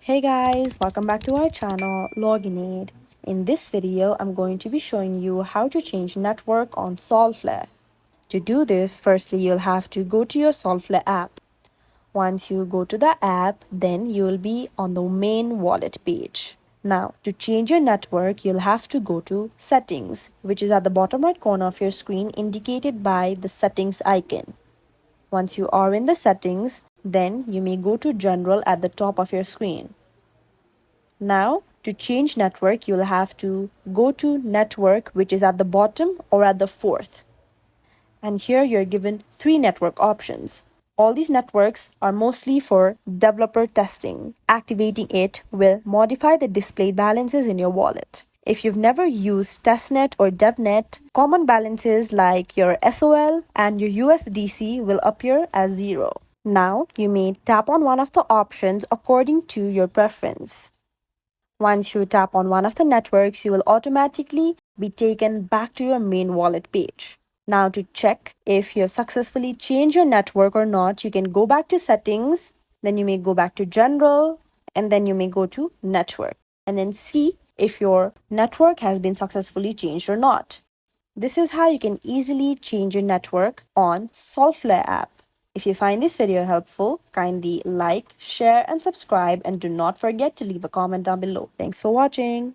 Hey guys, welcome back to our channel Loginade. In this video, I'm going to be showing you how to change network on Solflare. To do this, firstly you'll have to go to your Solflare app. Once you go to the app, then you'll be on the main wallet page. Now, to change your network, you'll have to go to Settings, which is at the bottom right corner of your screen indicated by the settings icon. Once you are in the settings, then you may go to General at the top of your screen. Now, to change network, you'll have to go to Network, which is at the bottom or at the fourth. And here you're given 3 network options. All these networks are mostly for developer testing. Activating it will modify the displayed balances in your wallet. If you've never used testnet or devnet, common balances like your SOL and your USDC will appear as 0. Now, you may tap on one of the options according to your preference. Once you tap on one of the networks, you will automatically be taken back to your main wallet page. Now, to check if you have successfully changed your network or not, you can go back to Settings, then you may go back to General, and then you may go to Network, and then see if your network has been successfully changed or not. This is how you can easily change your network on Solflare app. If you find this video helpful, kindly like, share and subscribe, and do not forget to leave a comment down below. Thanks for watching.